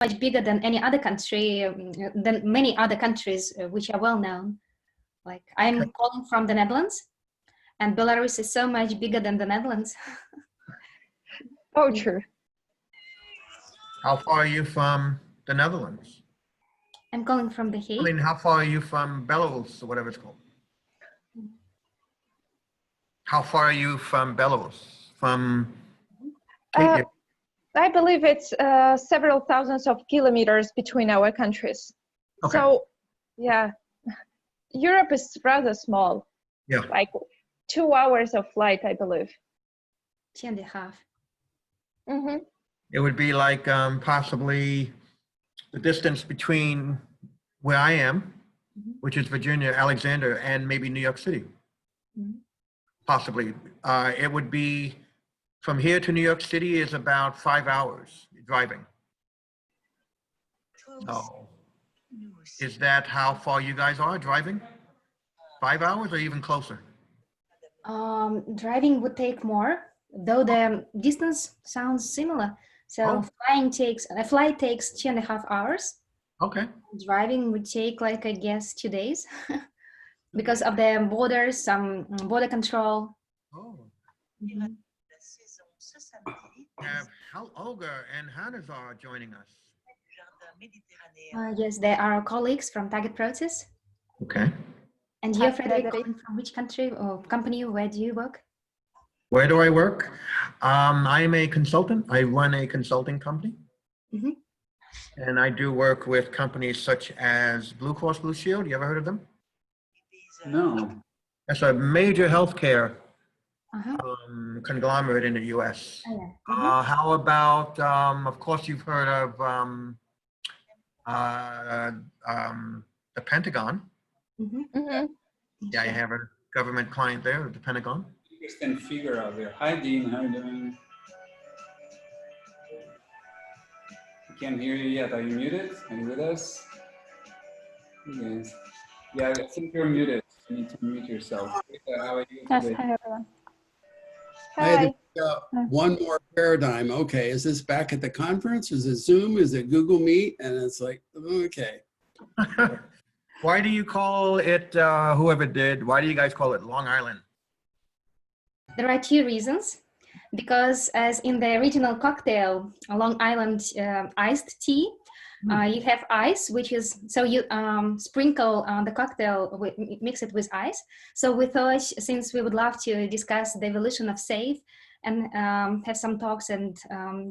much bigger than any other country, than many other countries which are well known. Like I'm calling from the Netherlands, and Belarus is so much bigger than the Netherlands. Oh, true. How far are you from the Netherlands? I'm calling from The Hague. I mean, how far are you from Belarus or whatever it's called? How far are you from Belarus? From I believe it's several thousands of kilometers between our countries. Okay. So, yeah, Europe is rather small. Yeah. Like 2 hours of flight, I believe. 2.5. Mm-hmm. It would be like possibly the distance between where I am, which is Virginia, Alexander, and maybe New York City. Possibly. It would be from here to New York City is about 5 hours driving. So is that how far you guys are driving? 5 hours or even closer? Driving would take more, though the distance sounds similar. So a flight takes 2.5 hours. Okay. Driving would take, like, I guess, 2 days because of the borders, some border control. Oh. Mhm. Olga and Hannes are joining us. Yes, they are our colleagues from Targetprocess. Okay. And Hi, you're Frederick, Frederick. calling from which country or company? Where do you work? Where do I work? I am a consultant. I run a consulting company. Mhm. And I do work with companies such as Blue Cross Blue Shield. You ever heard of them? No. That's a major healthcare Uh-huh. conglomerate in the US. Oh, yeah. How about, of course, you've heard of the Pentagon. Mm-hmm. Yeah, I have a government client there, the Pentagon. Interesting figure out there. Hi, Dean. How are you doing? I can't hear you yet. Are you muted? Are you with us? Yes. Yeah, I think you're muted. You need to mute yourself. How are you Yes, today? hi, everyone. I had Hi. to pick up one more paradigm. Okay, is this back at the conference? Is it Zoom? Is it Google Meet? And it's like, okay. Why do you call it, whoever did, why do you guys call it Long Island? There are 2 reasons. Because as in the original cocktail, Long Island iced tea, you have ice, which is, so you sprinkle the cocktail, mix it with ice. So we thought, since we would love to discuss the evolution of SAFe and have some talks and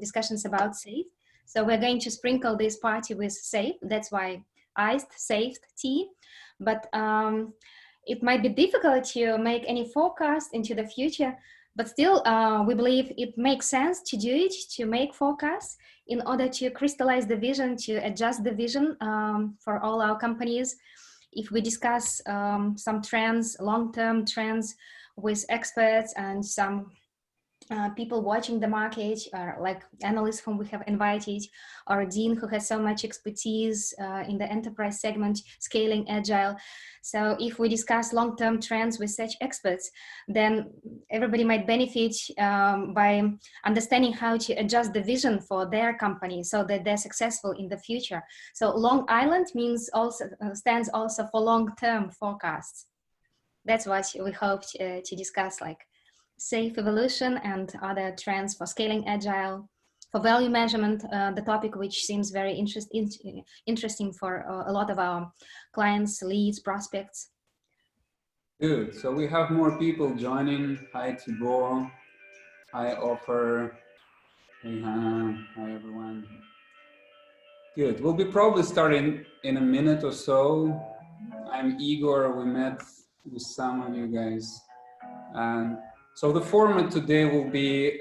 discussions about SAFe, so we're going to sprinkle this party with SAFe. That's why iced, SAFe tea. But it might be difficult to make any forecast into the future. But still, we believe it makes sense to do it, to make forecasts in order to crystallize the vision, to adjust the vision for all our companies. If we discuss some trends, long-term trends with experts and some people watching the market, like analysts whom we have invited, or Dean, who has so much expertise in the enterprise segment, scaling agile. So if we discuss long-term trends with such experts, then everybody might benefit by understanding how to adjust the vision for their company so that they're successful in the future. So Long Island means also stands also for long-term forecasts. That's what we hope to discuss, like SAFe evolution and other trends for scaling agile, for value measurement, the topic which seems very interesting for a lot of our clients, leads, prospects. Good. So we have more people joining. Hi, Tibor. Hi, Offer. Hey, Hannah. Hi, everyone. Good. We'll be probably starting in a minute or so. I'm Igor. We met with some of you guys. So the format today will be,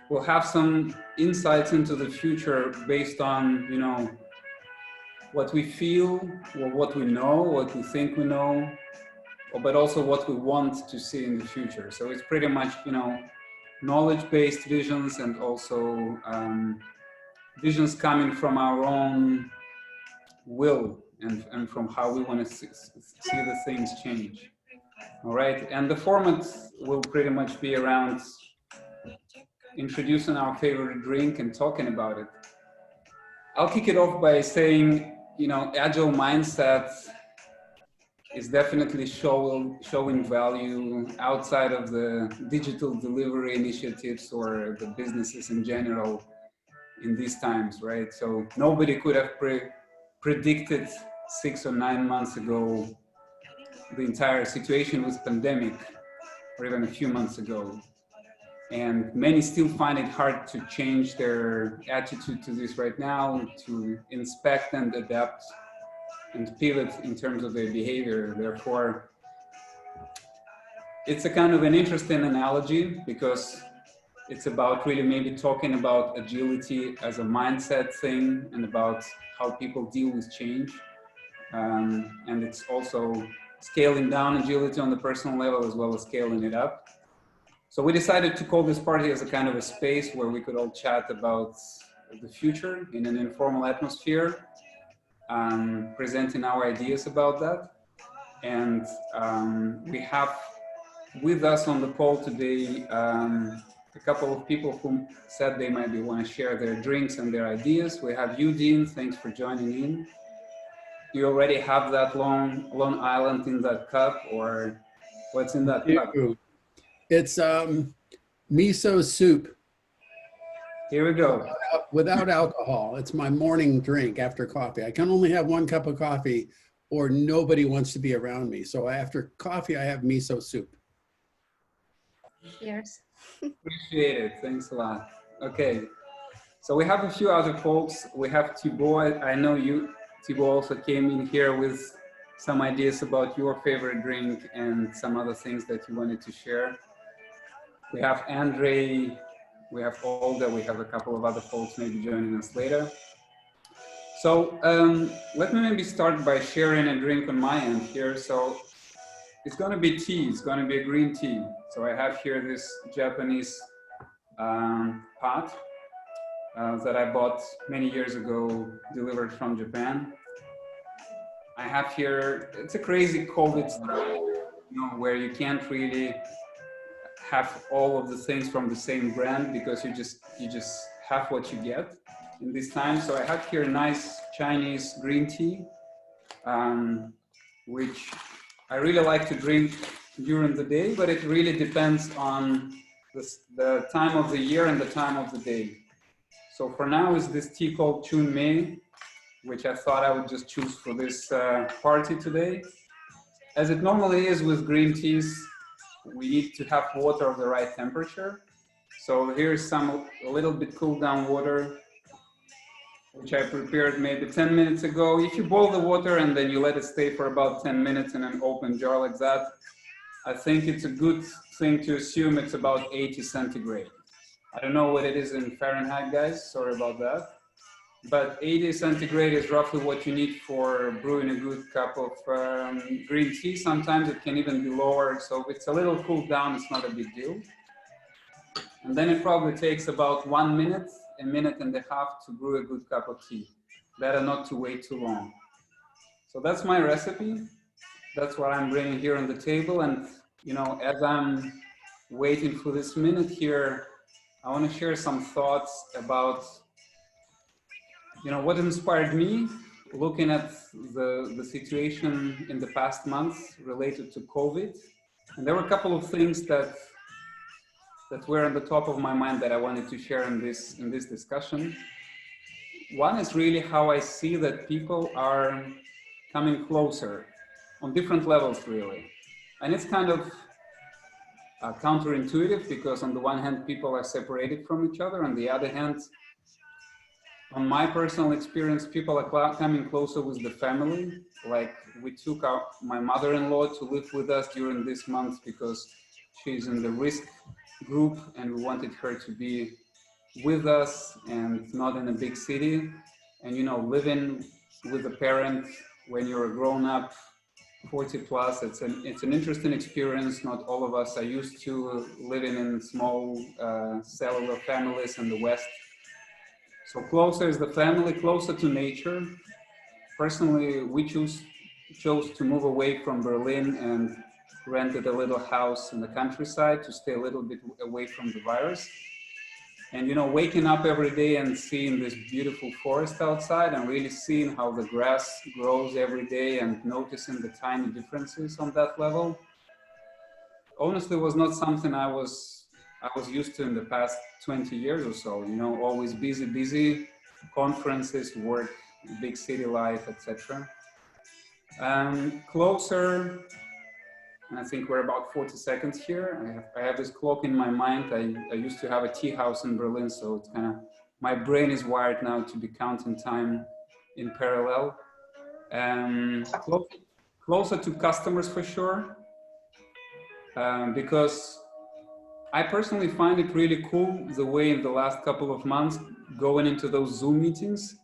we'll have some insights into the future based on, you know, what we feel, or what we know, what we think we know, but also what we want to see in the future. So it's pretty much, you know, knowledge-based visions and also visions coming from our own will and from how we want to see the things change. All right, and the format will pretty much be around introducing our favorite drink and talking about it. I'll kick it off by saying, you know, agile mindset is definitely showing value outside of the digital delivery initiatives or the businesses in general in these times, right? So nobody could have predicted 6 or 9 months ago the entire situation with pandemic, or even a few months ago. And many still find it hard to change their attitude to this right now, to inspect and adapt and pivot in terms of their behavior. Therefore, it's a kind of an interesting analogy because it's about really maybe talking about agility as a mindset thing and about how people deal with change. And it's also scaling down agility on the personal level as well as scaling it up. So we decided to call this party as a kind of a space where we could all chat about the future in an informal atmosphere, presenting our ideas about that. And we have with us on the call today a couple of people who said they might want to share their drinks and their ideas. We have you, Dean. Thanks for joining in. Do you already have that Long Island in that cup, or what's in that cup? It's miso soup. Here we go. Without alcohol. It's my morning drink after coffee. I can only have 1 cup of coffee or nobody wants to be around me. So after coffee, I have miso soup. Cheers. Appreciate it. Thanks a lot. Okay. So we have a few other folks. We have Thibaut. I know you, Thibaut, also came in here with some ideas about your favorite drink and some other things that you wanted to share. We have Andre, we have Olga, we have a couple of other folks maybe joining us later. So let me maybe start by sharing a drink on my end here. So it's going to be tea, it's going to be a green tea. So I have here this Japanese pot that I bought many years ago, delivered from Japan. I have here, it's a crazy COVID style, you know, where you can't really have all of the things from the same brand because you just have what you get in this time. So I have here a nice Chinese green tea, which I really like to drink during the day, but it really depends on the time of the year and the time of the day. So for now is this tea called Chun Mei, which I thought I would just choose for this party today. As it normally is with green teas, we need to have water of the right temperature. So here's a little bit cooled down water, which I prepared maybe 10 minutes ago. If you boil the water and then you let it stay for about 10 minutes in an open jar like that, I think it's a good thing to assume it's about 80 centigrade. I don't know what it is in Fahrenheit, guys, sorry about that. But 80 centigrade is roughly what you need for brewing a good cup of green tea. Sometimes it can even be lower. So if it's a little cooled down, it's not a big deal. And then it probably takes about 1 minute, a minute and a half to brew a good cup of tea. Better not to wait too long. So that's my recipe. That's what I'm bringing here on the table. And, you know, as I'm waiting for this minute here, I want to share some thoughts about, you know, what inspired me looking at the situation in the past months related to COVID. And there were a couple of things that were on the top of my mind that I wanted to share in this discussion. One is really how I see that people are coming closer on different levels, really. And it's kind of counterintuitive because on the one hand, people are separated from each other. On the other hand, on my personal experience, people are coming closer with the family. Like we took my mother-in-law to live with us during this month because she's in the risk group and we wanted her to be with us and not in a big city. And, you know, living with a parent when you're a grown-up, 40 plus, it's an interesting experience. Not all of us are used to living in small cellular families in the West. So closer is the family, closer to nature. Personally, we chose to move away from Berlin and rented a little house in the countryside to stay a little bit away from the virus. And, you know, waking up every day and seeing this beautiful forest outside and really seeing how the grass grows every day and noticing the tiny differences on that level, honestly was not something I was used to in the past 20 years or so. You know, always busy, conferences, work, big city life, etc. Closer, and I think we're about 40 seconds here. I have this clock in my mind. I used to have a tea house in Berlin, so it's kind of, my brain is wired now to be counting time in parallel. Closer to customers for sure, because I personally find it really cool the way in the last couple of months, going into those Zoom meetings,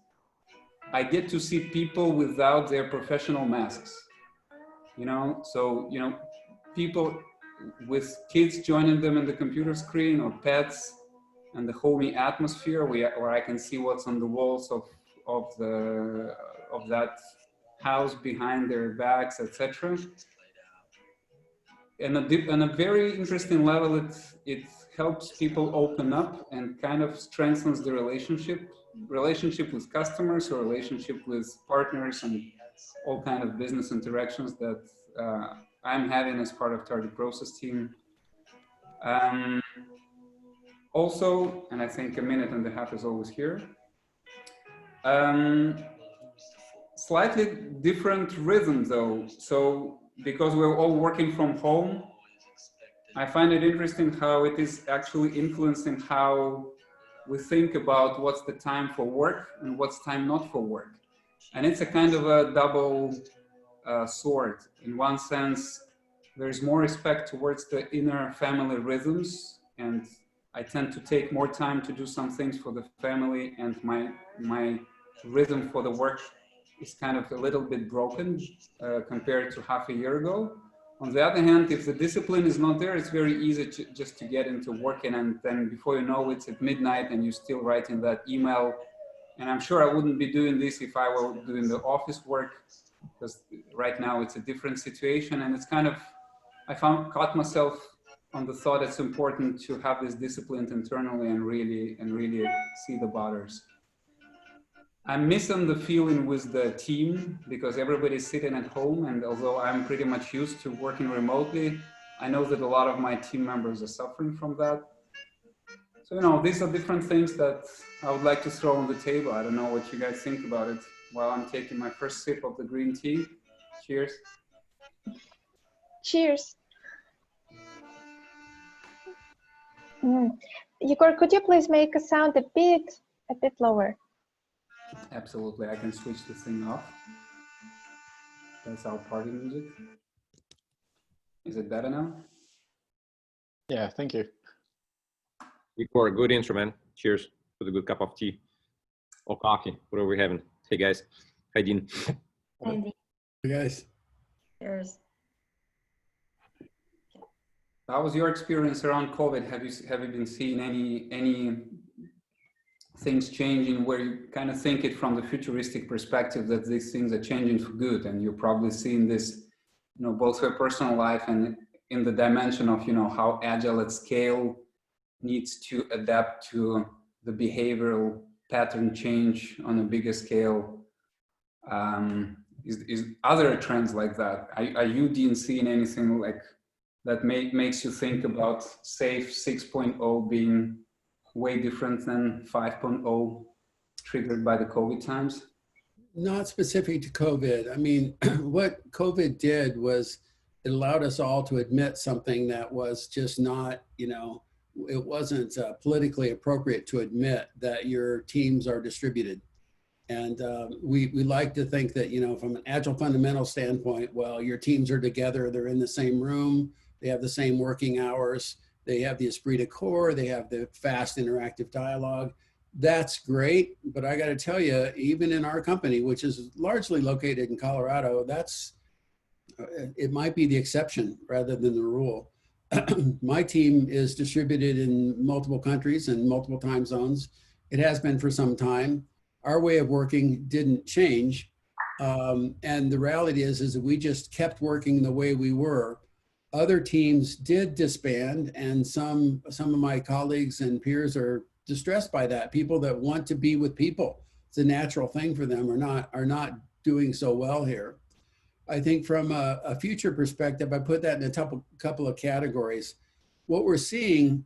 I get to see people without their professional masks. You know, so, you know, people with kids joining them in the computer screen, or pets, and the homey atmosphere where I can see what's on the walls of that house behind their backs, etc. And on a very interesting level, it helps people open up and kind of strengthens the relationship with customers, or relationship with partners, and all kind of business interactions that I'm having as part of Targetprocess team. Also, and I think a minute and a half is always here, slightly different rhythm though. So because we're all working from home, I find it interesting how it is actually influencing how we think about what's the time for work and what's time not for work. And it's a kind of a double sword. In one sense, there's more respect towards the inner family rhythms, and I tend to take more time to do some things for the family, and my rhythm for the work is kind of a little bit broken compared to half a year ago. On the other hand, if the discipline is not there, it's very easy just to get into working, and then before you know it's at midnight and you're still writing that email. And I'm sure I wouldn't be doing this if I were doing the office work, because right now it's a different situation. And it's kind of, caught myself on the thought it's important to have this discipline internally and really see the butters. I'm missing the feeling with the team because everybody's sitting at home, and although I'm pretty much used to working remotely, I know that a lot of my team members are suffering from that. So, you know, these are different things that I would like to throw on the table. I don't know what you guys think about it while I'm taking my first sip of the green tea. Cheers. Cheers. Igor, could you please make a sound a bit lower? Absolutely, I can switch the thing off. That's our party music. Is it better now? Yeah, thank you. Igor, good intro, man. Cheers with a good cup of tea or coffee, whatever we're having. Hey guys, hi Dean. Andy. You guys. Cheers. How was your experience around COVID? Have you been seeing any things changing where you kind of think it from the futuristic perspective that these things are changing for good, and you're probably seeing this, you know, both for personal life and in the dimension of, you know, how agile at scale needs to adapt to the behavioral pattern change on a bigger scale. Is other trends like that? Are you, Dean, seeing anything like that makes you think about SAFe 6.0 being way different than 5.0 triggered by the COVID times? Not specific to COVID. I mean, what COVID did was it allowed us all to admit something that was just not, you know, it wasn't politically appropriate to admit that your teams are distributed. And we like to think that, you know, from an agile fundamental standpoint, well, your teams are together, they're in the same room, they have the same working hours, they have the esprit de corps, they have the fast interactive dialogue. That's great, but I got to tell you, even in our company, which is largely located in Colorado, it might be the exception rather than the rule. My team is distributed in multiple countries and multiple time zones. It has been for some time. Our way of working didn't change. And the reality is that we just kept working the way we were. Other teams did disband, and some of my colleagues and peers are distressed by that. People that want to be with people, it's a natural thing for them, are not doing so well here. I think from a future perspective, I put that in a couple of categories. What we're seeing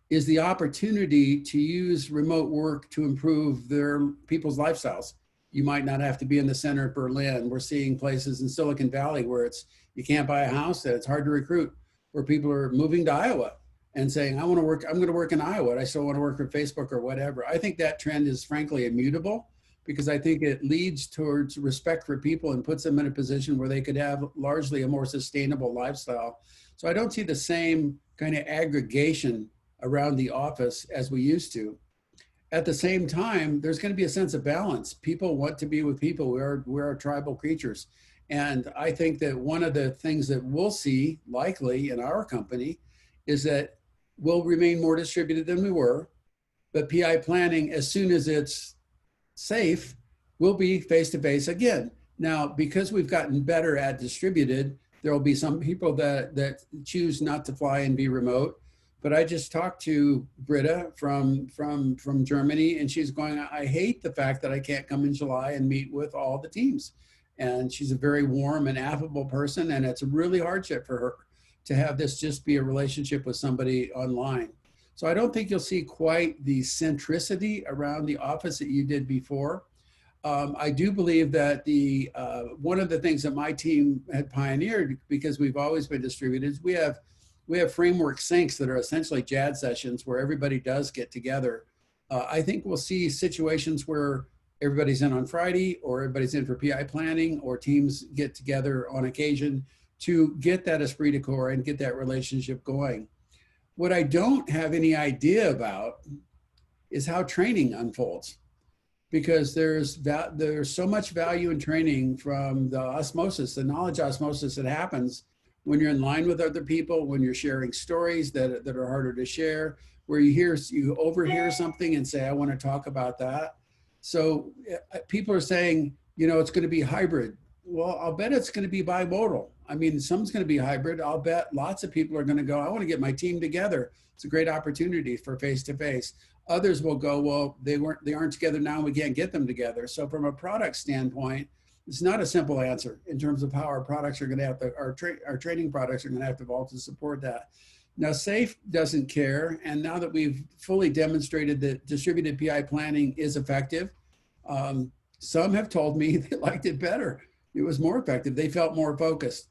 is the opportunity to use remote work to improve their people's lifestyles. You might not have to be in the center of Berlin. We're seeing places in Silicon Valley where you can't buy a house, that it's hard to recruit, where people are moving to Iowa and saying, I'm going to work in Iowa. I still want to work for Facebook or whatever. I think that trend is frankly immutable, because I think it leads towards respect for people and puts them in a position where they could have largely a more sustainable lifestyle. So I don't see the same kind of aggregation around the office as we used to. At the same time, there's going to be a sense of balance. People want to be with people. We're tribal creatures. And I think that one of the things that we'll see likely in our company is that we'll remain more distributed than we were, but PI planning, as soon as it's safe, will be face-to-face again. Now, because we've gotten better at distributed, there will be some people that choose not to fly and be remote. But I just talked to Britta from Germany, and she's going, I hate the fact that I can't come in July and meet with all the teams. And she's a very warm and affable person, and it's a really hardship for her to have this just be a relationship with somebody online. So I don't think you'll see quite the centricity around the office that you did before. I do believe that one of the things that my team had pioneered, because we've always been distributed, is we have framework syncs that are essentially JAD sessions where everybody does get together. I think we'll see situations where everybody's in on Friday, or everybody's in for PI planning, or teams get together on occasion to get that esprit de corps and get that relationship going. What I don't have any idea about is how training unfolds, because there's so much value in training from the osmosis, the knowledge osmosis that happens when you're in line with other people, when you're sharing stories that are harder to share, where you overhear something and say, I want to talk about that. So people are saying, it's going to be hybrid. Well, I'll bet it's going to be bimodal. I mean, some's going to be hybrid. I'll bet lots of people are going to go, I want to get my team together. It's a great opportunity for face-to-face. Others will go, well, they aren't together now, we can't get them together. So from a product standpoint, it's not a simple answer in terms of how our products are going to have to, our training products are going to have to evolve to support that. Now, SAFE doesn't care. And now that we've fully demonstrated that distributed PI planning is effective, some have told me they liked it better. It was more effective. They felt more focused.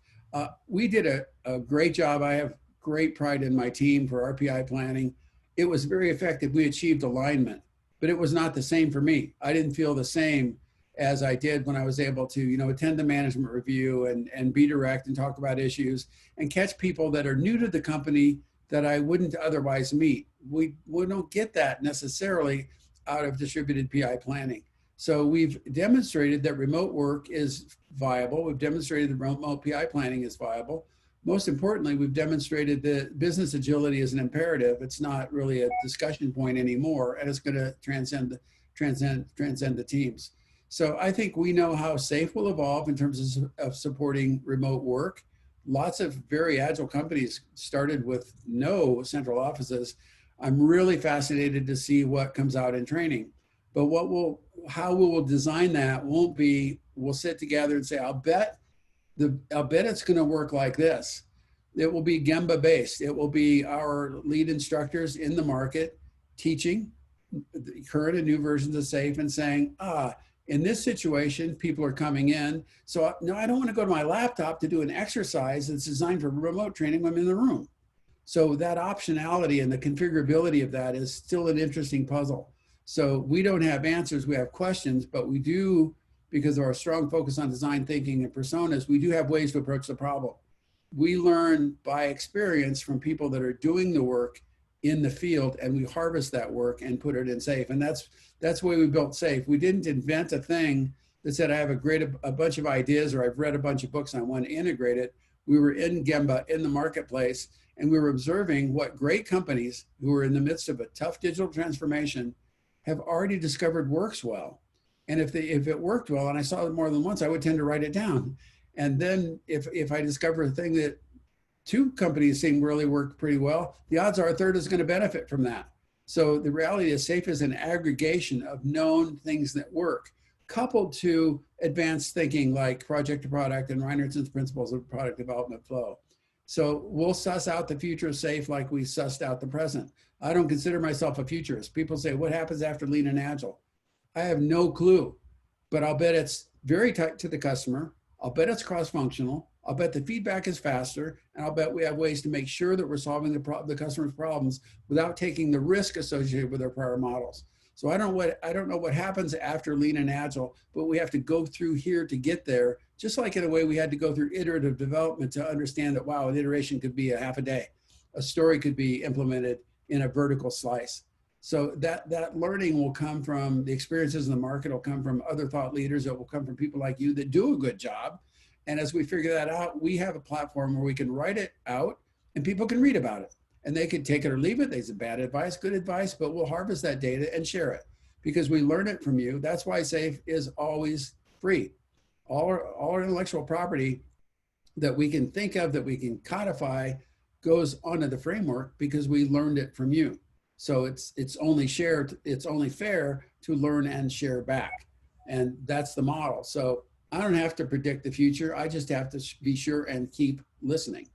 We did a great job. I have great pride in my team for our PI planning. It was very effective. We achieved alignment, but it was not the same for me. I didn't feel the same as I did when I was able to, attend the management review and be direct and talk about issues and catch people that are new to the company that I wouldn't otherwise meet. We don't get that necessarily out of distributed PI planning. So we've demonstrated that remote work is viable. We've demonstrated that remote PI planning is viable. Most importantly, we've demonstrated that business agility is an imperative. It's not really a discussion point anymore, and it's going to transcend the teams. So I think we know how SAFE will evolve in terms of supporting remote work. Lots of very agile companies started with no central offices. I'm really fascinated to see what comes out in training. But how we will design that won't be, we'll sit together and say, I'll bet it's going to work like this. It will be Gemba based. It will be our lead instructors in the market teaching the current and new versions of SAFE and saying, in this situation, people are coming in. So no, I don't want to go to my laptop to do an exercise that's designed for remote training when I'm in the room. So that optionality and the configurability of that is still an interesting puzzle. So we don't have answers, we have questions, but we do, because of our strong focus on design thinking and personas, we do have ways to approach the problem. We learn by experience from people that are doing the work in the field, and we harvest that work and put it in SAFE. And that's the way we built SAFE. We didn't invent a thing that said, I have a bunch of ideas, or I've read a bunch of books and I want to integrate it. We were in Gemba, in the marketplace, and we were observing what great companies who were in the midst of a tough digital transformation have already discovered works well. And if it worked well, and I saw it more than once, I would tend to write it down. And then if I discover a thing that two companies seem really worked pretty well, the odds are a third is going to benefit from that. So the reality is SAFe is an aggregation of known things that work, coupled to advanced thinking like project to product and Reinertson's principles of product development flow. So we'll suss out the future of SAFe like we sussed out the present. I don't consider myself a futurist. People say, what happens after lean and agile? I have no clue, but I'll bet it's very tight to the customer. I'll bet it's cross-functional. I'll bet the feedback is faster, and I'll bet we have ways to make sure that we're solving the customer's problems without taking the risk associated with our prior models. So I don't know what happens after lean and agile, but we have to go through here to get there. Just like in a way we had to go through iterative development to understand that, wow, an iteration could be a half a day. A story could be implemented in a vertical slice. So that learning will come from the experiences in the market, will come from other thought leaders, it will come from people like you that do a good job. And as we figure that out, we have a platform where we can write it out and people can read about it. And they can take it or leave it. There's bad advice, good advice, but we'll harvest that data and share it because we learn it from you. That's why SAFe is always free. All our intellectual property that we can think of, that we can codify, goes onto the framework because we learned it from you. So it's only shared, it's only fair to learn and share back. And that's the model. So I don't have to predict the future. I just have to be sure and keep listening.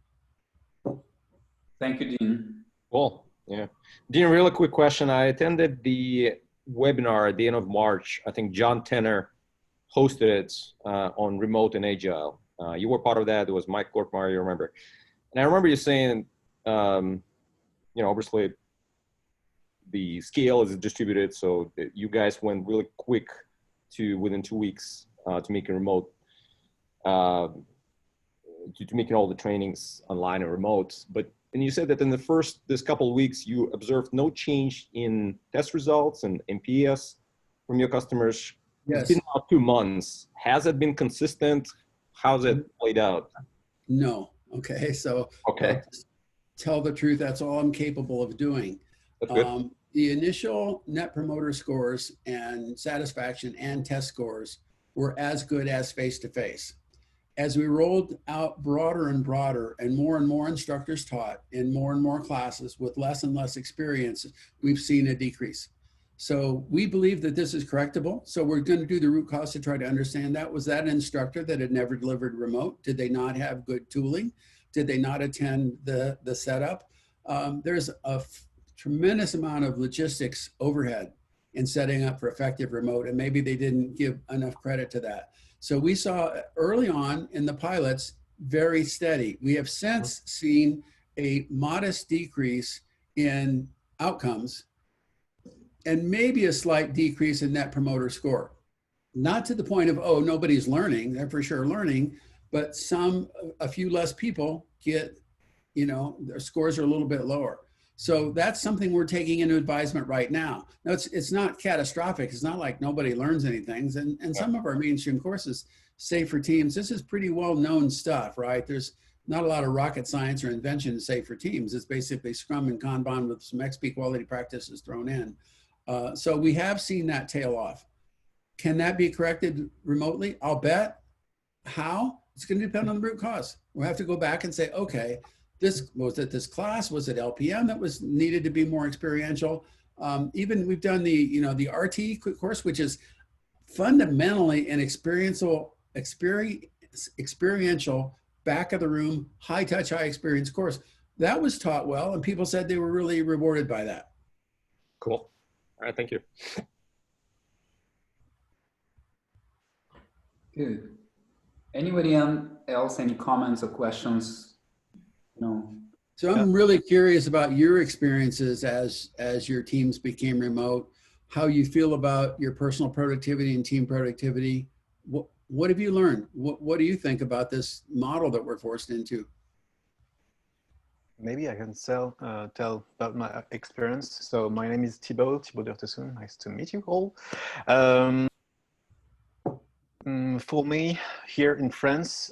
Thank you, Dean. Cool. Yeah. Dean, really quick question. I attended the webinar at the end of March. I think John Tenner hosted it on remote and agile. You were part of that. It was Mike Gortmeyer, you remember. And I remember you saying, obviously the scale is distributed. So you guys went really quick to within 2 weeks to make it remote, to making all the trainings online and remote. And you said that in this couple of weeks, you observed no change in test results and NPS from your customers. Yes. It's been about 2 months. Has it been consistent? How's it played out? No. Okay. So okay. Tell the truth. That's all I'm capable of doing. That's good. The initial net promoter scores and satisfaction and test scores were as good as face-to-face. As we rolled out broader and broader and more instructors taught in more and more classes with less and less experience, we've seen a decrease. So we believe that this is correctable. So we're going to do the root cause to try to understand that. Was that an instructor that had never delivered remote? Did they not have good tooling? Did they not attend the setup? There's a tremendous amount of logistics overhead in setting up for effective remote, and maybe they didn't give enough credit to that. So we saw early on in the pilots, very steady. We have since seen a modest decrease in outcomes and maybe a slight decrease in net promoter score. Not to the point of, oh, nobody's learning, they're for sure learning, but a few less people get, their scores are a little bit lower. So that's something we're taking into advisement right now. Now, it's not catastrophic. It's not like nobody learns anything. And some of our mainstream courses, SAFe for Teams, this is pretty well-known stuff, right? There's not a lot of rocket science or invention in SAFe for Teams. It's basically Scrum and Kanban with some XP quality practices thrown in. So we have seen that tail off. Can that be corrected remotely? I'll bet. How? It's going to depend on the root cause. We'll have to go back and say, okay, was it this class? Was it LPM that was needed to be more experiential? Even we've done the RT course, which is fundamentally an experiential back of the room, high touch, high experience course. That was taught well, and people said they were really rewarded by that. Cool. All right, thank you. Good. Anybody else, any comments or questions? No. So I'm really curious about your experiences as your teams became remote, how you feel about your personal productivity and team productivity. What have you learned? What do you think about this model that we're forced into? Maybe I can tell about my experience. So my name is Thibaut Dertesun. Nice to meet you all. For me, here in France,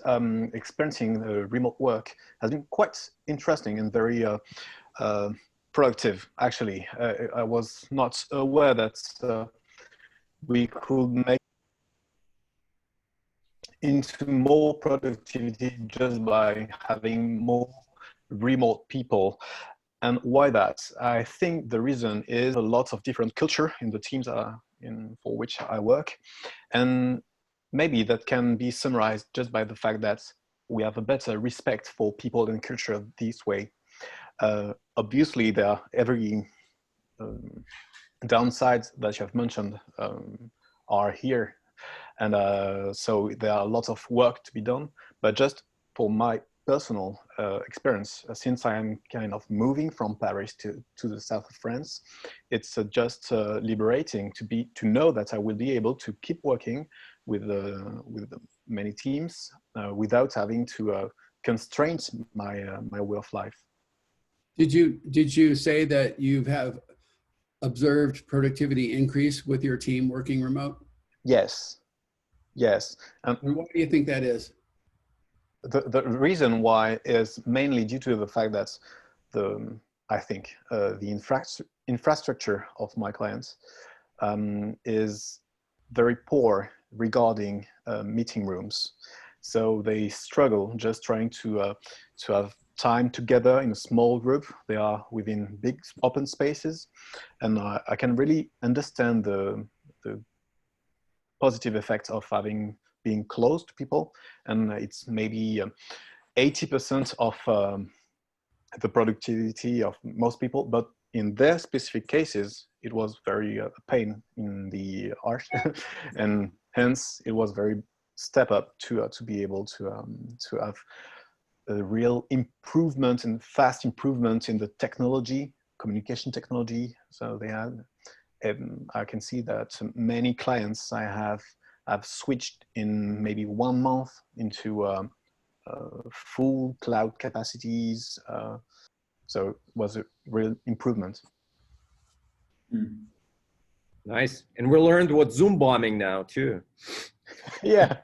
experiencing remote work has been quite interesting and very productive, actually. I was not aware that we could make into more productivity just by having more remote people. And why that? I think the reason is a lot of different culture in the teams for which I work. And maybe that can be summarized just by the fact that we have a better respect for people and culture this way. Obviously, there are every downsides that you have mentioned are here. And so there are lots of work to be done, but just for my personal experience, since I am kind of moving from Paris to the south of France, it's just liberating to know that I will be able to keep working with many teams without having to constrain my way of life. Did you say that you have observed productivity increase with your team working remote? Yes. And why do you think that is? The reason why is mainly due to the fact that I think the infrastructure of my clients is very poor regarding meeting rooms. So they struggle just trying to have time together in a small group. They are within big open spaces, and I can really understand the positive effects of being close to people, and it's maybe 80% of the productivity of most people, but in their specific cases, it was very a pain in the arch, and hence it was very step up to be able to have a real improvement and fast improvement in the technology, communication technology. So they had, and I can see that many clients I have switched in maybe 1 month into full cloud capacities. So it was a real improvement. Nice. And we learned what Zoom bombing now too. Yeah.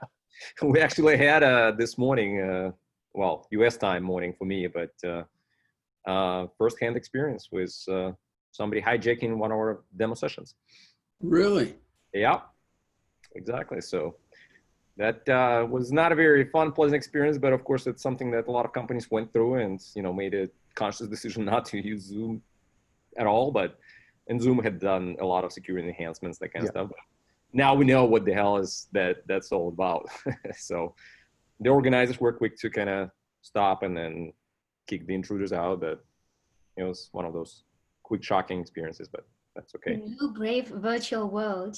We actually had this morning, well, US time morning for me, but first-hand experience with somebody hijacking one of our demo sessions. Really? Yeah, exactly. So that was not a very fun, pleasant experience, but of course it's something that a lot of companies went through and, you know, made a conscious decision not to use Zoom at all. And Zoom had done a lot of security enhancements, that kind of stuff. But now we know what the hell is that's all about. So the organizers were quick to kind of stop and then kick the intruders out. But it was one of those quick, shocking experiences, but that's okay. New brave virtual world.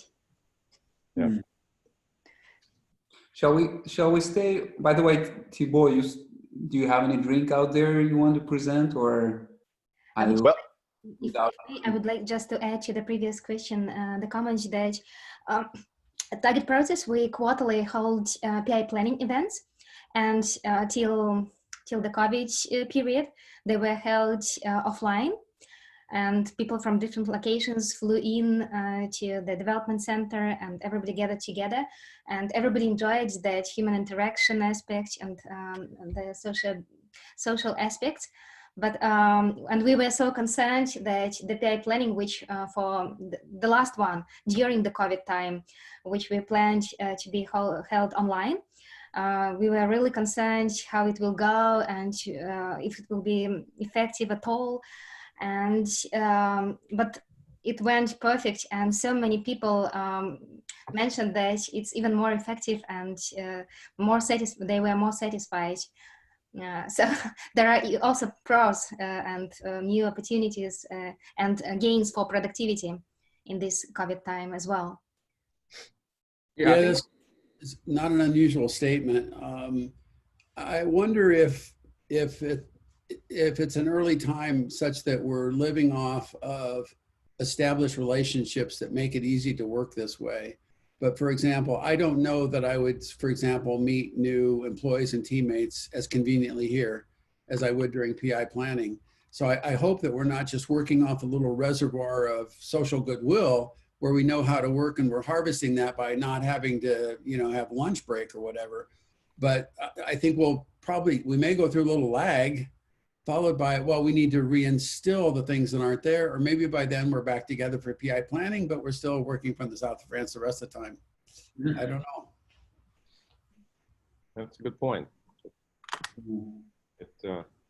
Yeah. Shall we stay? By the way, Thibaut, do you have any drink out there you want to present, or I would like just to add to the previous question, the comment that at Targetprocess we quarterly hold PI planning events, and till the COVID period they were held offline, and people from different locations flew in to the development center, and everybody gathered together, and everybody enjoyed that human interaction aspect and the social aspects. But and we were so concerned that the PI planning, which for the last one during the COVID time, which we planned to be held online, we were really concerned how it will go and if it will be effective at all. And but it went perfect, and so many people mentioned that it's even more effective and they were more satisfied. So there are also pros and new opportunities and gains for productivity in this COVID time as well. Yeah, that's not an unusual statement. I wonder if it's an early time such that we're living off of established relationships that make it easy to work this way. But for example, I don't know that I would, for example, meet new employees and teammates as conveniently here as I would during PI planning. So I hope that we're not just working off a little reservoir of social goodwill where we know how to work and we're harvesting that by not having to, you know, have lunch break or whatever. But I think we may go through a little lag, followed by, well, we need to reinstill the things that aren't there, or maybe by then we're back together for PI planning, but we're still working from the south of France the rest of the time. I don't know. That's a good point.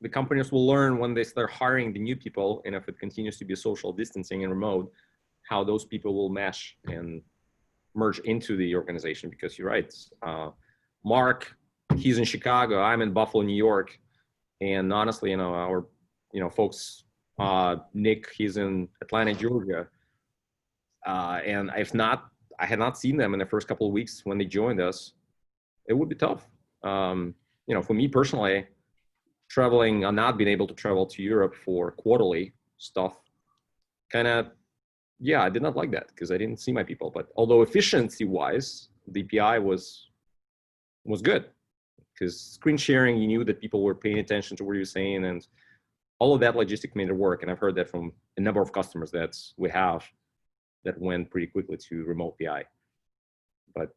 the companies will learn when they start hiring the new people, and if it continues to be social distancing and remote, how those people will mesh and merge into the organization. Because you're right, Mark, he's in Chicago, I'm in Buffalo, New York, and honestly, our folks, Nick, he's in Atlanta, Georgia, and I had not seen them in the first couple of weeks when they joined us. It would be tough. For me personally, traveling or not being able to travel to Europe for quarterly stuff, kind of, I did not like that because I didn't see my people. But although efficiency-wise, the PI was good, because screen sharing, you knew that people were paying attention to what you were saying, and all of that logistic made it work. And I've heard that from a number of customers that we have that went pretty quickly to remote PI. But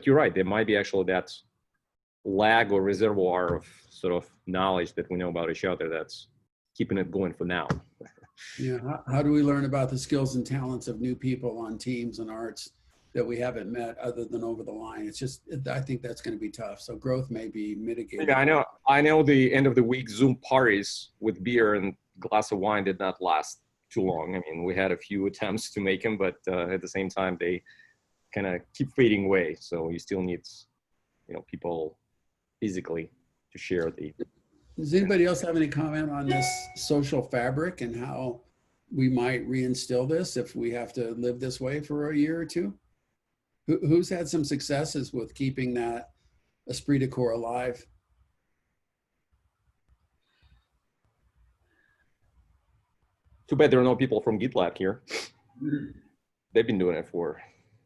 you're right, there might be actually that lag or reservoir of sort of knowledge that we know about each other that's keeping it going for now. Yeah, how do we learn about the skills and talents of new people on teams and arts that we haven't met other than over the line? It's just, I think that's going to be tough. So growth may be mitigated. Yeah, I know the end of the week Zoom parties with beer and glass of wine did not last too long. I mean, we had a few attempts to make them, but at the same time, they kind of keep fading away. So you still need, people physically to share the. Does anybody else have any comment on this social fabric and how we might reinstill this if we have to live this way for a year or two? Who's had some successes with keeping that esprit de corps alive? Too bad there are no people from GitLab here. They've been doing it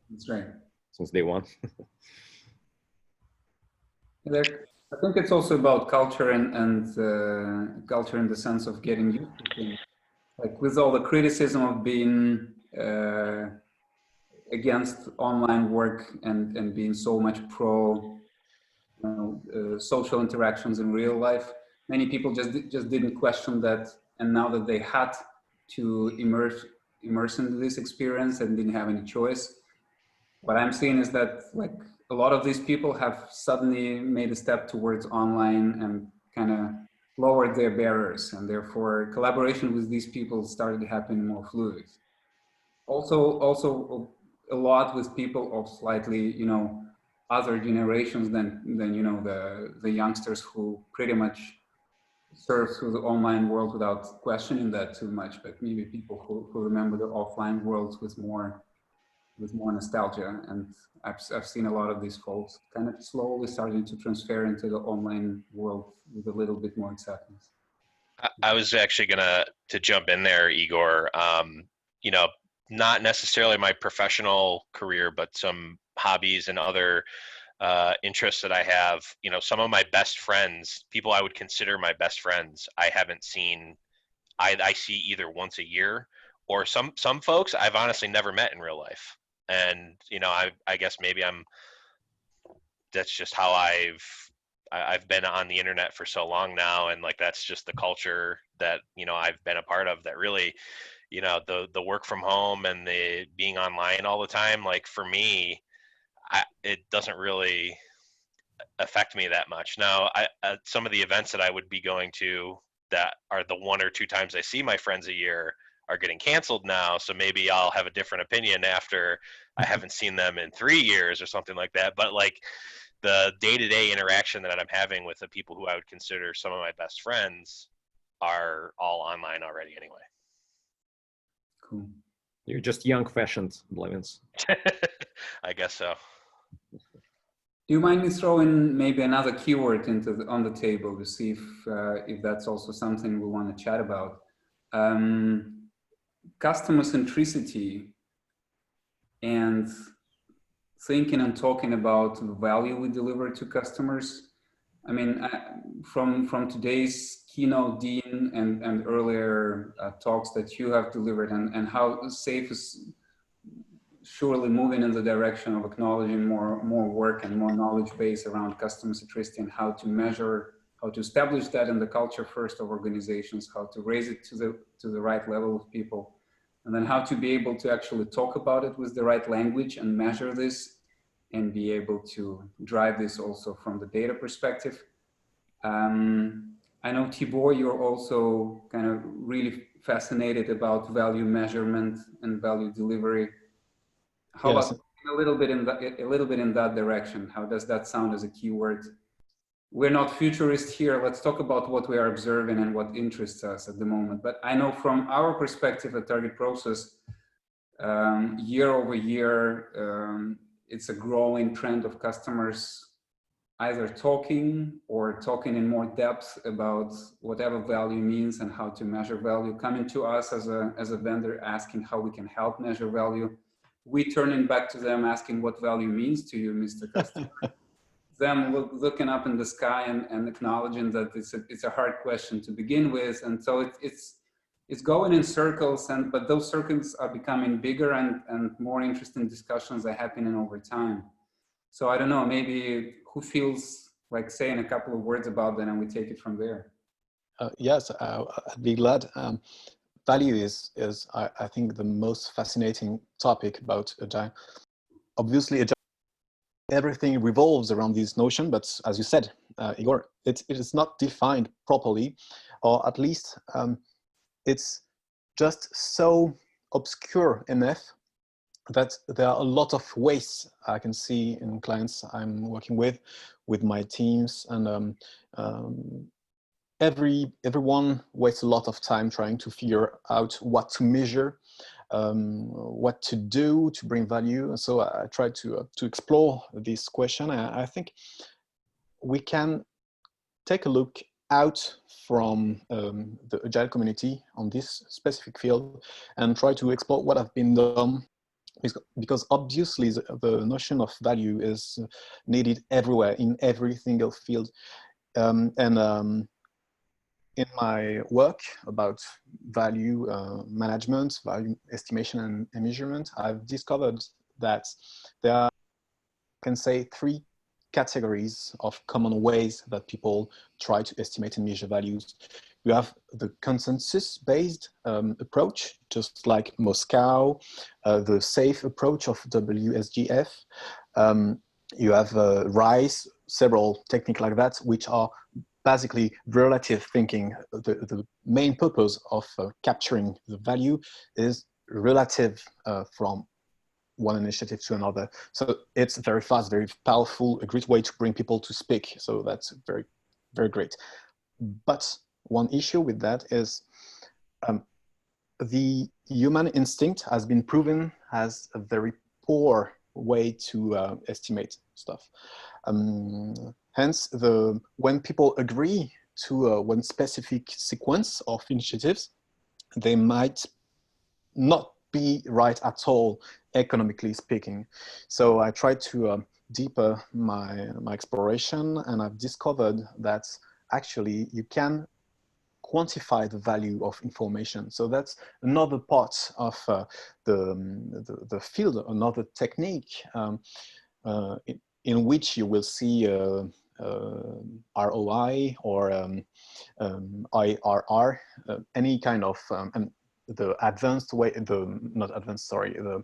That's right. since day one. I think it's also about culture and culture in the sense of getting used to things. Like with all the criticism of being against online work and being so much pro social interactions in real life, many people just didn't question that. And now that they had to immerse into this experience and didn't have any choice, what I'm seeing is that like a lot of these people have suddenly made a step towards online and kind of lowered their barriers, and therefore collaboration with these people started to happen more fluid. Also a lot with people of slightly, other generations than the youngsters who pretty much surf through the online world without questioning that too much, but maybe people who remember the offline worlds with more nostalgia. And I've seen a lot of these folks kind of slowly starting to transfer into the online world with a little bit more acceptance. I was actually to jump in there, Igor. Not necessarily my professional career, but some hobbies and other interests that I have. Some of my best friends, people I would consider my best friends, I haven't seen. I see either once a year, or some folks I've honestly never met in real life. And I guess maybe that's just how I've been on the internet for so long now, and like that's just the culture that I've been a part of, that really the work from home and the being online all the time, like for me, it doesn't really affect me that much. Now some of the events that I would be going to that are the 1 or 2 times I see my friends a year are getting canceled now, so maybe I'll have a different opinion after I haven't seen them in 3 years or something like that. But like the day-to-day interaction that I'm having with the people who I would consider some of my best friends are all online already anyway. Cool. You're just young fashioned, Blevins. I guess so. Do you mind me throwing maybe another keyword on the table to see if that's also something we want to chat about? Customer centricity and thinking and talking about the value we deliver to customers. I mean, from today's keynote, Dean, and earlier talks that you have delivered, and how SAFE is surely moving in the direction of acknowledging more work and more knowledge base around customer centricity, and how to measure, how to establish that in the culture first of organizations, how to raise it to the right level of people, and then how to be able to actually talk about it with the right language and measure this and be able to drive this also from the data perspective. I know Tibor, you're also kind of really fascinated about value measurement and value delivery. How Yes. about a little bit in that direction? How does that sound as a keyword? We're not futurists here. Let's talk about what we are observing and what interests us at the moment. But I know from our perspective at Targetprocess, year over year, it's a growing trend of customers either talking or talking in more depth about whatever value means and how to measure value, coming to us as a vendor, asking how we can help measure value. We turning back to them, asking what value means to you, Mr. Customer. Them looking up in the sky and acknowledging that it's a hard question to begin with. And so it's going in circles, but those circles are becoming bigger and more interesting discussions are happening over time. So I don't know, maybe who feels like saying a couple of words about that and we take it from there. Yes, I'd be glad. Value is I think, the most fascinating topic about Agile. Obviously, Agile, everything revolves around this notion, but as you said, Igor, it is not defined properly, or at least it's just so obscure enough that there are a lot of waste I can see in clients I'm working with my teams, and everyone wastes a lot of time trying to figure out what to measure, what to do to bring value. And so I try to explore this question. I think we can take a look out from the Agile community on this specific field and try to explore what have been done, because obviously the notion of value is needed everywhere in every single field. In my work about value management, value estimation and measurement, I've discovered that there are, I can say, 3 categories of common ways that people try to estimate and measure values. You have the consensus-based approach, just like Moscow, the SAFE approach of WSGF. You have RISE, several techniques like that, which are basically relative thinking. The main purpose of capturing the value is relative from one initiative to another. So it's very fast, very powerful, a great way to bring people to speak. So that's very, very great. But one issue with that is the human instinct has been proven as a very poor way to estimate stuff. Hence, when people agree to one specific sequence of initiatives, they might not be right at all, economically speaking. So I tried to deepen my exploration, and I've discovered that actually you can quantify the value of information. So that's another part of the field, another technique in which you will see ROI or IRR, any kind of, and the advanced way, the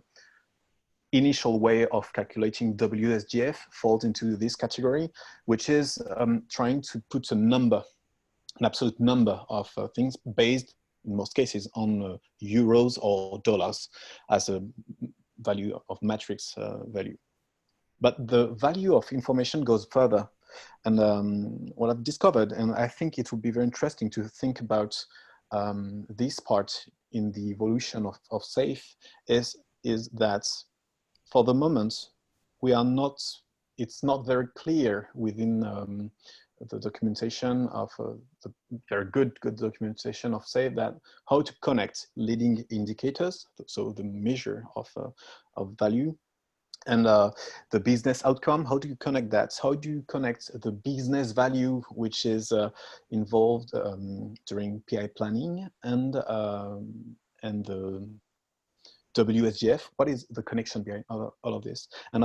initial way of calculating WSGF falls into this category, which is trying to put a number, an absolute number of things based, in most cases, on euros or dollars as a value of matrix value. But the value of information goes further. And what I've discovered, and I think it would be very interesting to think about this part in the evolution of SAFE, is that for the moment, it's not very clear within the documentation of the very good documentation of SAFE, that how to connect leading indicators, so the measure of value, and the business outcome. How do you connect that? How do you connect the business value, which is involved during PI planning, and the WSGF? What is the connection behind all of this? And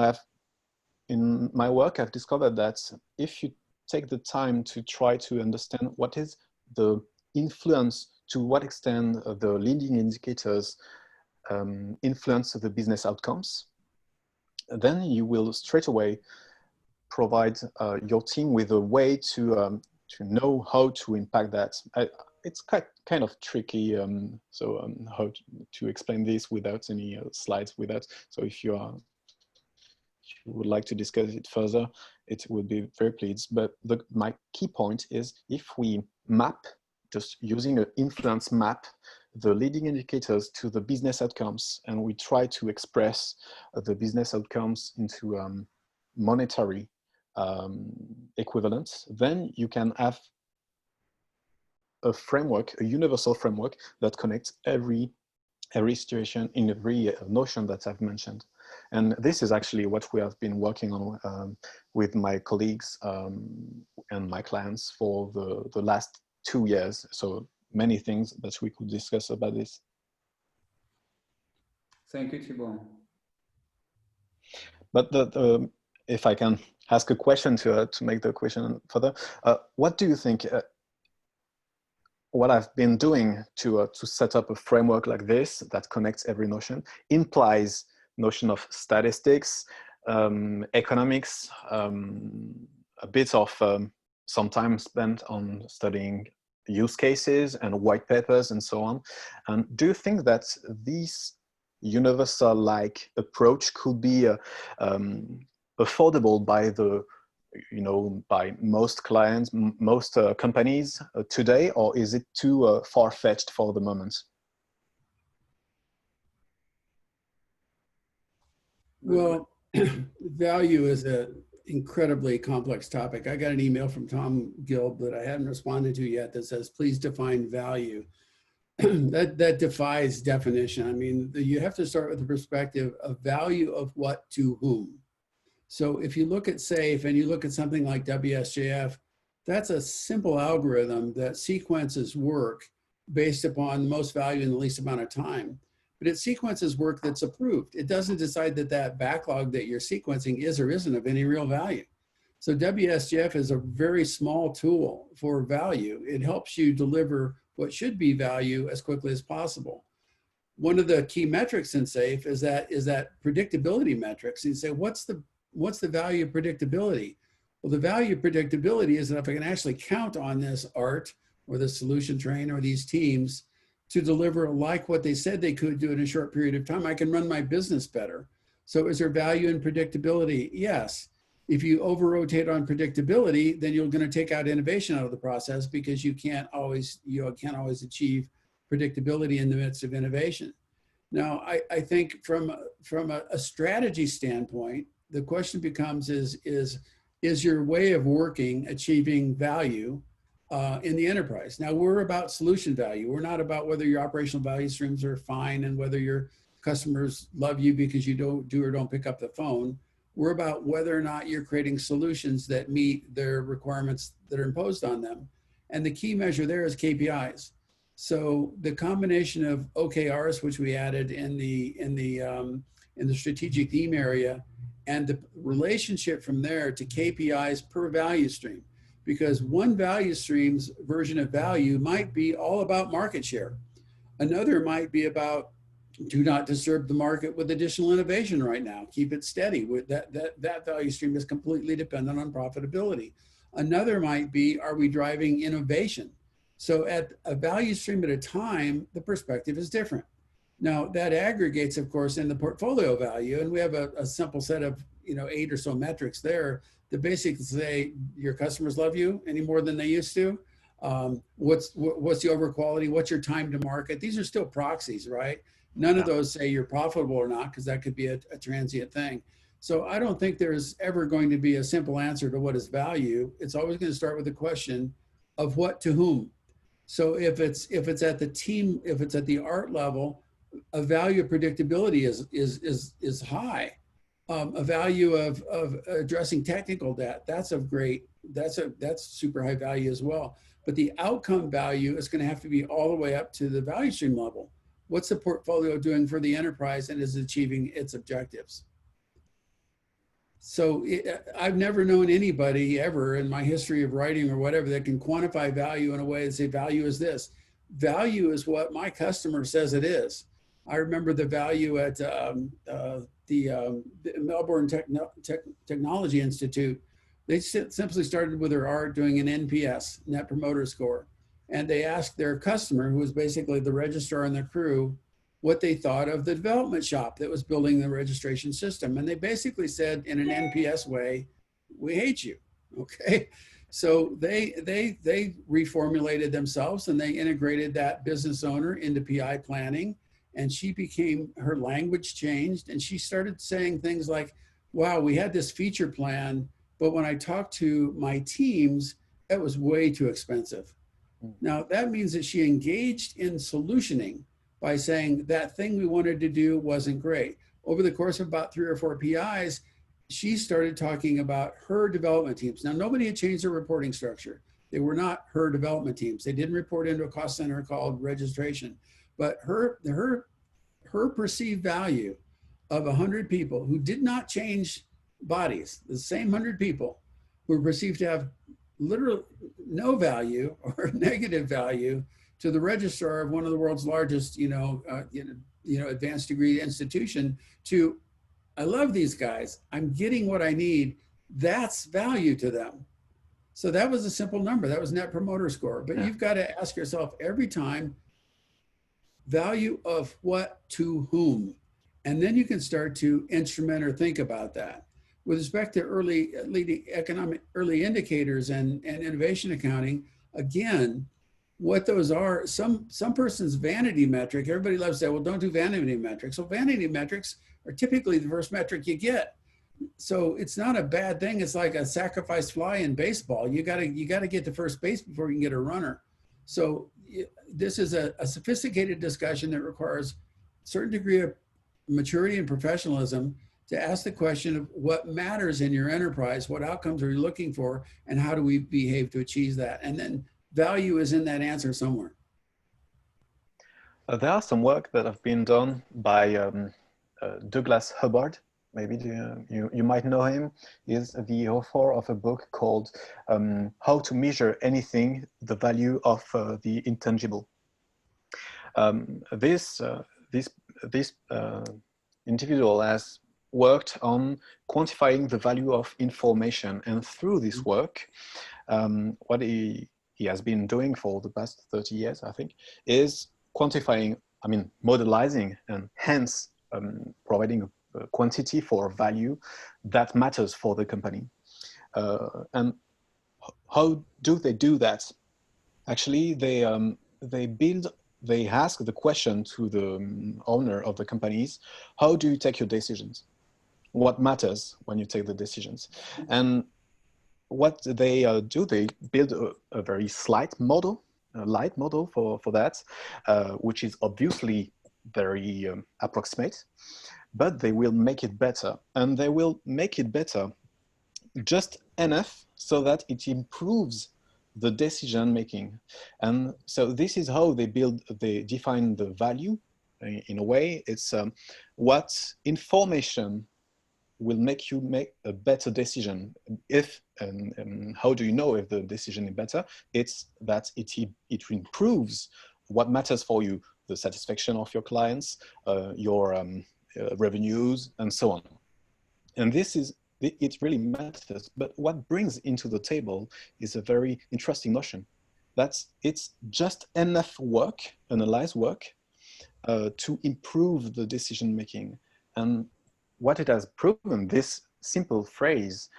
in my work, I've discovered that if you take the time to try to understand what is the influence, to what extent the leading indicators influence the business outcomes, then you will straight away provide your team with a way to know how to impact that. It's kind of tricky. How to explain this without any slides with that. So if you would like to discuss it further, it would be very pleased. But my key point is, if we map, just using an influence map, the leading indicators to the business outcomes, and we try to express the business outcomes into monetary equivalents, then you can have a framework, a universal framework that connects every situation in every notion that I've mentioned. And this is actually what we have been working on with my colleagues and my clients for the last 2 years. So many things that we could discuss about this. Thank you, Thibault. But if I can ask a question to make the question further, what do you think? What I've been doing to set up a framework like this that connects every notion implies notion of statistics, economics, a bit of some time spent on studying use cases and white papers and so on. And do you think that this universal-like approach could be affordable by by most clients, most companies today, or is it too far-fetched for the moment? Well, value is an incredibly complex topic. I got an email from Tom Gill that I haven't responded to yet that says, please define value. that defies definition. I mean, you have to start with the perspective of value of what to whom. So if you look at SAFe and you look at something like WSJF, that's a simple algorithm that sequences work based upon the most value in the least amount of time. But it sequences work that's approved. It doesn't decide that that backlog that you're sequencing is or isn't of any real value. So WSJF is a very small tool for value. It helps you deliver what should be value as quickly as possible. One of the key metrics in SAFe is that predictability metrics. You say, what's the value of predictability? Well, the value of predictability is that if I can actually count on this art or the solution train or these teams to deliver like what they said they could do in a short period of time, I can run my business better. So is there value in predictability? Yes. If you over-rotate on predictability, then you're going to take out innovation out of the process because you can't always achieve predictability in the midst of innovation. Now, I think from a strategy standpoint, the question becomes is your way of working achieving value in the enterprise? Now, we're about solution value. We're not about whether your operational value streams are fine and whether your customers love you because you don't pick up the phone. We're about whether or not you're creating solutions that meet their requirements that are imposed on them. And the key measure there is KPIs. So the combination of OKRs, which we added in the strategic theme area, and the relationship from there to KPIs per value stream, because one value stream's version of value might be all about market share. Another might be about do not disturb the market with additional innovation right now. Keep it steady. With that value stream is completely dependent on profitability. Another might be, are we driving innovation? So at a value stream at a time, the perspective is different. Now that aggregates, of course, in the portfolio value, and we have a simple set of 8 or so metrics there that basically say your customers love you any more than they used to. What's the over quality? What's your time to market? These are still proxies, right? None of those say you're profitable or not, because that could be a transient thing. So I don't think there's ever going to be a simple answer to what is value. It's always going to start with the question of what to whom. So if it's at the team, if it's at the art level, a value of predictability is high. A value of addressing technical debt, that's super high value as well. But the outcome value is going to have to be all the way up to the value stream level. What's the portfolio doing for the enterprise and is achieving its objectives? So I've never known anybody ever in my history of writing or whatever that can quantify value in a way and say value is this. Value is what my customer says it is. I remember the value at the Melbourne Technology Institute They simply started with their art doing an NPS, Net Promoter Score. And they asked their customer, who was basically the registrar and the crew, what they thought of the development shop that was building the registration system. And they basically said in an NPS way, we hate you, okay? So they reformulated themselves and they integrated that business owner into PI planning, and she became, her language changed, and she started saying things like, wow, we had this feature plan, but when I talked to my teams, it was way too expensive. Now, that means that she engaged in solutioning by saying that thing we wanted to do wasn't great. Over the course of about 3 or 4 PIs, she started talking about her development teams. Now, nobody had changed their reporting structure. They were not her development teams. They didn't report into a cost center called registration. But her perceived value of 100 people who did not change bodies, the same 100 people who were perceived to have literally no value or negative value to the registrar of one of the world's largest, advanced degree institution, to, I love these guys, I'm getting what I need, that's value to them. So that was a simple number. That was Net Promoter Score. But you've got to ask yourself every time, value of what to whom? And then you can start to instrument or think about that. With respect to early indicators and innovation accounting, again, what those are, some person's vanity metric, everybody loves to say, well, don't do vanity metrics. Well, vanity metrics are typically the first metric you get. So it's not a bad thing. It's like a sacrifice fly in baseball. You gotta get to first base before you can get a runner. So this is a sophisticated discussion that requires a certain degree of maturity and professionalism to ask the question of what matters in your enterprise, what outcomes are you looking for, and how do we behave to achieve that? And then value is in that answer somewhere. There are some work that have been done by Douglas Hubbard. Maybe you might know him. He's the author of a book called How to Measure Anything, the Value of the Intangible. This individual has worked on quantifying the value of information, and through this work, what he has been doing for the past 30 years, I think, is quantifying, modelizing, and hence providing a quantity for value that matters for the company. And how do they do that? Actually, they ask the question to the owner of the companies, how do you take your decisions? What matters when you take the decisions? And what they do, they build a very light model for that, which is obviously very approximate, but they will make it better. And they will make it better just enough so that it improves the decision making. And so this is how they define the value. In a way, it's what information will make you make a better decision. If and how do you know if the decision is better? It's that it improves what matters for you, the satisfaction of your clients, your revenues, and so on. And it really matters. But what brings into the table is a very interesting notion. It's just enough work, analyzed work, to improve the decision making. And what it has proven, this simple phrase,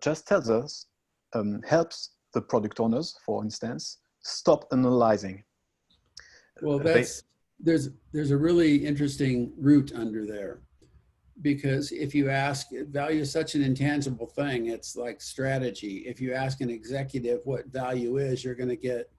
just tells us, helps the product owners, for instance, stop analyzing. Well, there's a really interesting root under there, because if you ask, value is such an intangible thing, it's like strategy. If you ask an executive what value is, you're going to get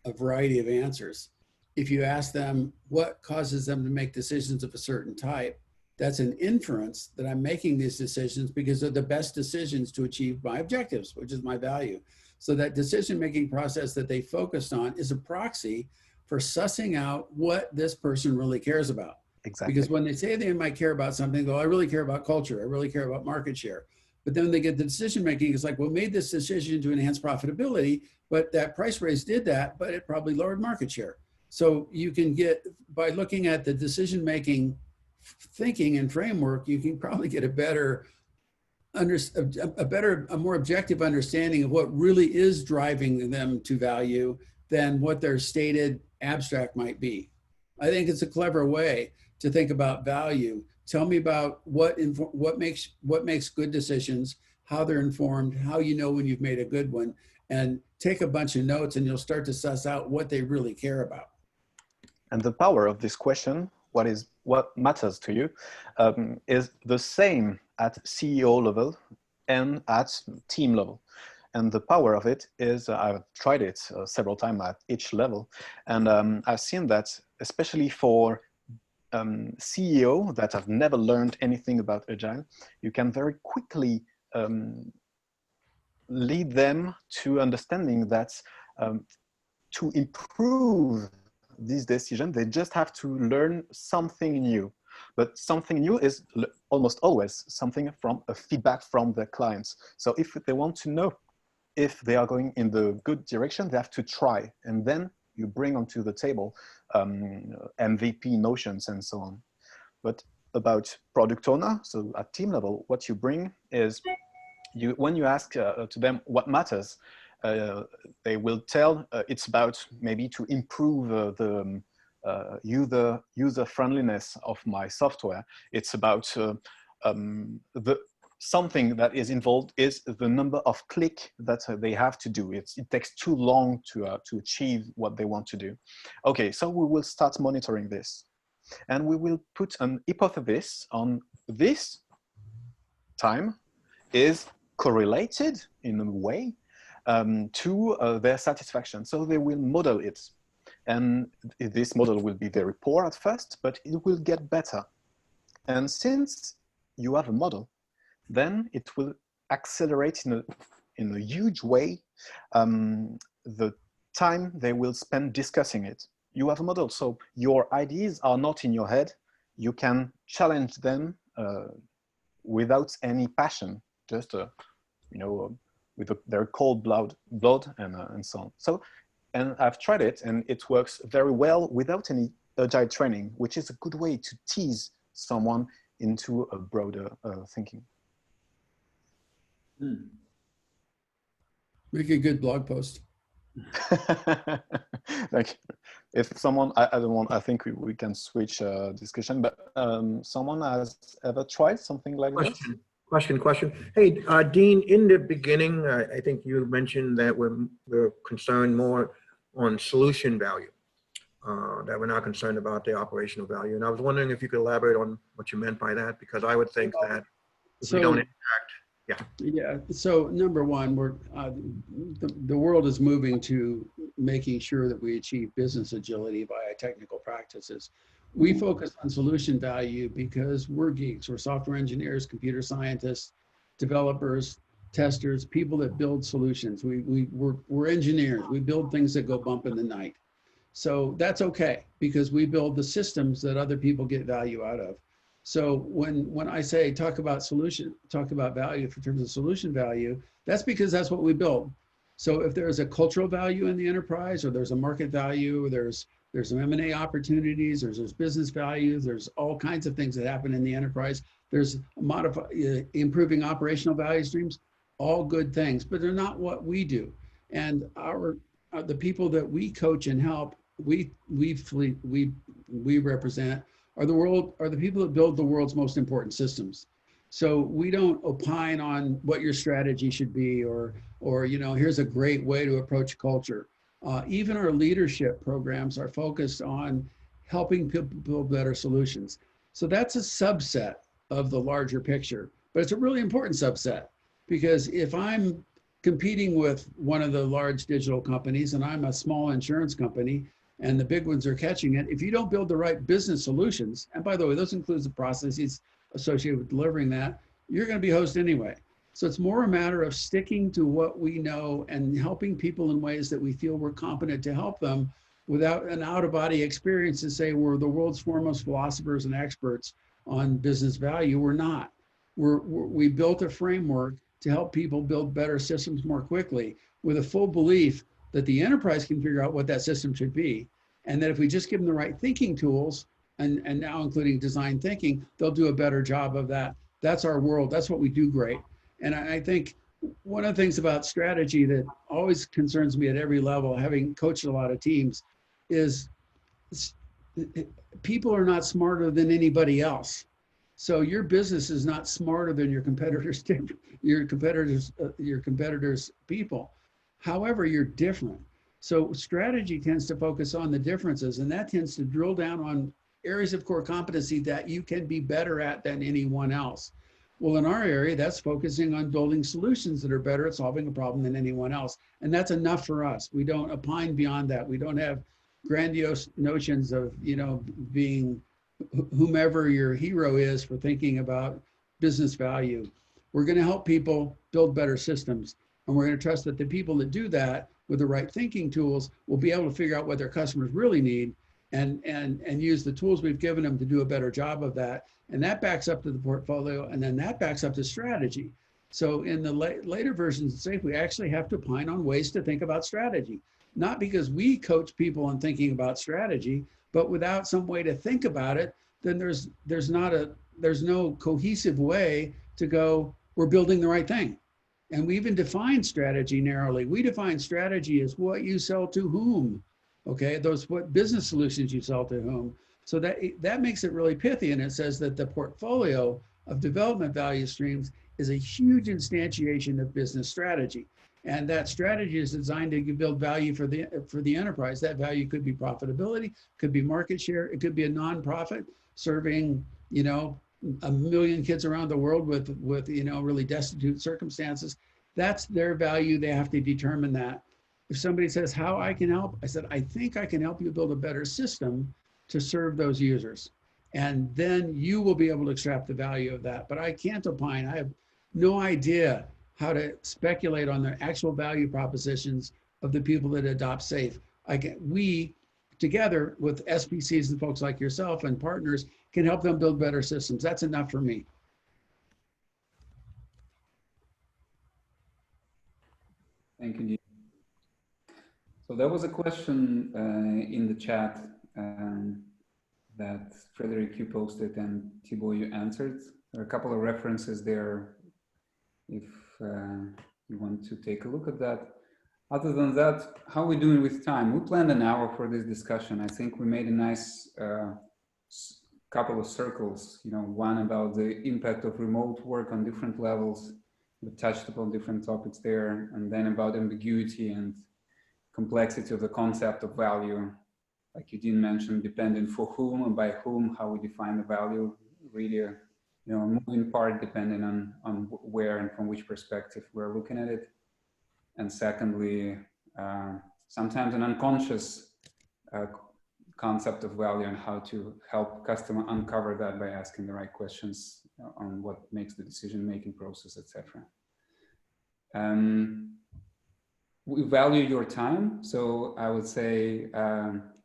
a variety of answers. If you ask them what causes them to make decisions of a certain type, that's an inference that I'm making these decisions because they're the best decisions to achieve my objectives, which is my value. So that decision-making process that they focused on is a proxy for sussing out what this person really cares about. Exactly. Because when they say they might care about something, they go, I really care about culture, I really care about market share. But then they get the decision-making, it's like, well, made this decision to enhance profitability, but that price raise did that, but it probably lowered market share. So you can get, by looking at the decision-making thinking and framework, you can probably get a better a more objective understanding of what really is driving them to value than what their stated abstract might be. I think it's a clever way to think about value. Tell me about what makes good decisions, how they're informed, how you know when you've made a good one, and take a bunch of notes and you'll start to suss out what they really care about. And the power of this question, what matters to you, is the same at CEO level and at team level. And the power of it is, I've tried it several times at each level. And I've seen that, especially for CEO that have never learned anything about Agile, you can very quickly lead them to understanding that to improve this decision, they just have to learn something new. But something new is almost always something from a feedback from their clients. So if they want to know if they are going in the good direction, they have to try. And then you bring onto the table MVP notions and so on. But about product owner, so at team level, what you bring is, when you ask to them what matters, they will tell it's about maybe to improve the user friendliness of my software. It's about something that is involved is the number of clicks that they have to do. It takes too long to achieve what they want to do. Okay, so we will start monitoring this. And we will put an hypothesis on this time is correlated in a way to their satisfaction. So they will model it. And this model will be very poor at first, but it will get better. And since you have a model, then it will accelerate in a huge way the time they will spend discussing it. You have a model, so your ideas are not in your head. You can challenge them without any passion, just with their cold blood and so on. So, and I've tried it, and it works very well without any agile training, which is a good way to tease someone into a broader thinking. Make a good blog post. Like, if someone, I think we can switch discussion, but someone has ever tried something like this? Question. Hey, Dean, in the beginning, I think you mentioned that we're concerned more on solution value, that we're not concerned about the operational value. And I was wondering if you could elaborate on what you meant by that, because I would think that if we don't interact, yeah. So number one, the world is moving to making sure that we achieve business agility via technical practices. We focus on solution value because we're geeks. We're software engineers, computer scientists, developers, testers, people that build solutions. We're engineers. We build things that go bump in the night. So that's okay, because we build the systems that other people get value out of. So when I say talk about value in terms of solution value, that's because that's what we build. So if there's a cultural value in the enterprise, or there's a market value, or there's some M&A opportunities, there's business values, there's all kinds of things that happen in the enterprise. There's improving operational value streams, all good things, but they're not what we do. And the people that we coach and help, we represent are the people that build the world's most important systems. So we don't opine on what your strategy should be, or here's a great way to approach culture. Even our leadership programs are focused on helping people build better solutions. So that's a subset of the larger picture, but it's a really important subset, because if I'm competing with one of the large digital companies and I'm a small insurance company and the big ones are catching it, if you don't build the right business solutions, and by the way, those includes the processes associated with delivering that, you're going to be host anyway. So it's more a matter of sticking to what we know and helping people in ways that we feel we're competent to help them, without an out-of-body experience to say we're the world's foremost philosophers and experts on business value. We're not. We built a framework to help people build better systems more quickly, with a full belief that the enterprise can figure out what that system should be. And that if we just give them the right thinking tools, and now including design thinking, they'll do a better job of that. That's our world. That's what we do great. And I think one of the things about strategy that always concerns me at every level, having coached a lot of teams, is people are not smarter than anybody else. So your business is not smarter than your competitors, your competitors' people. However, you're different. So strategy tends to focus on the differences, and that tends to drill down on areas of core competency that you can be better at than anyone else. Well, in our area, that's focusing on building solutions that are better at solving a problem than anyone else. And that's enough for us. We don't opine beyond that. We don't have grandiose notions of, being whomever your hero is for thinking about business value. We're going to help people build better systems. And we're going to trust that the people that do that with the right thinking tools will be able to figure out what their customers really need and use the tools we've given them to do a better job of that. And that backs up to the portfolio, and then that backs up to strategy. So in the later versions of SAFE, we actually have to opine on ways to think about strategy. Not because we coach people on thinking about strategy, but without some way to think about it, then there's no cohesive way to go, we're building the right thing. And we even define strategy narrowly. We define strategy as what you sell to whom. Okay, what business solutions you sell to whom. So that makes it really pithy, and it says that the portfolio of development value streams is a huge instantiation of business strategy. And that strategy is designed to build value for the enterprise. That value could be profitability, could be market share, it could be a nonprofit serving, 1 million kids around the world with really destitute circumstances. That's their value. They have to determine that. If somebody says, how I can help, I said, I think I can help you build a better system to serve those users. And then you will be able to extract the value of that. But I can't opine. I have no idea how to speculate on the actual value propositions of the people that adopt SAFE. We, together with SPCs and folks like yourself and partners, can help them build better systems. That's enough for me. Thank you, Dean. So there was a question in the chat that Frederick, you posted, and Thibault, you answered. There are a couple of references there if you want to take a look at that. Other than that, how are we doing with time? We planned an hour for this discussion. I think we made a nice couple of circles, one about the impact of remote work on different levels. We touched upon different topics there, and then about ambiguity and complexity of the concept of value. Like you didn't mention, depending for whom and by whom, how we define the value, really a moving part depending on where and from which perspective we're looking at it. And secondly, sometimes an unconscious concept of value and how to help customer uncover that by asking the right questions on what makes the decision-making process, etc. We value your time, so I would say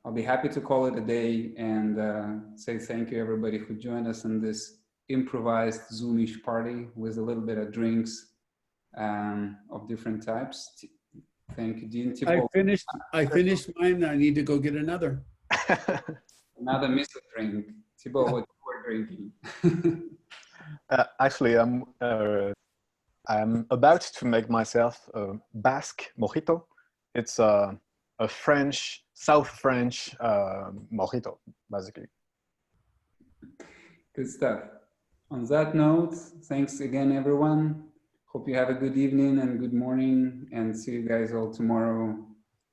I'll be happy to call it a day and say thank you everybody who joined us in this improvised Zoomish party with a little bit of drinks of different types. Thank you, Dean. I finished mine. I need to go get another. Another missed drink. Thibault, what you were drinking? Actually, I'm about to make myself a Basque mojito. It's a French, South French mojito, basically. Good stuff. On that note, thanks again, everyone. Hope you have a good evening and good morning, and see you guys all tomorrow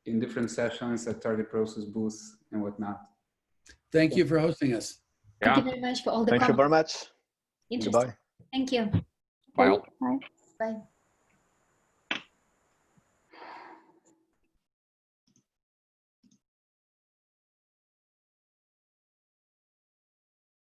in different sessions at Targetprocess booth and whatnot. Thank you for hosting us. Thank you very much for all the Thank you comments. very much. Interesting. Goodbye. Thank you. Bye. Bye. Bye.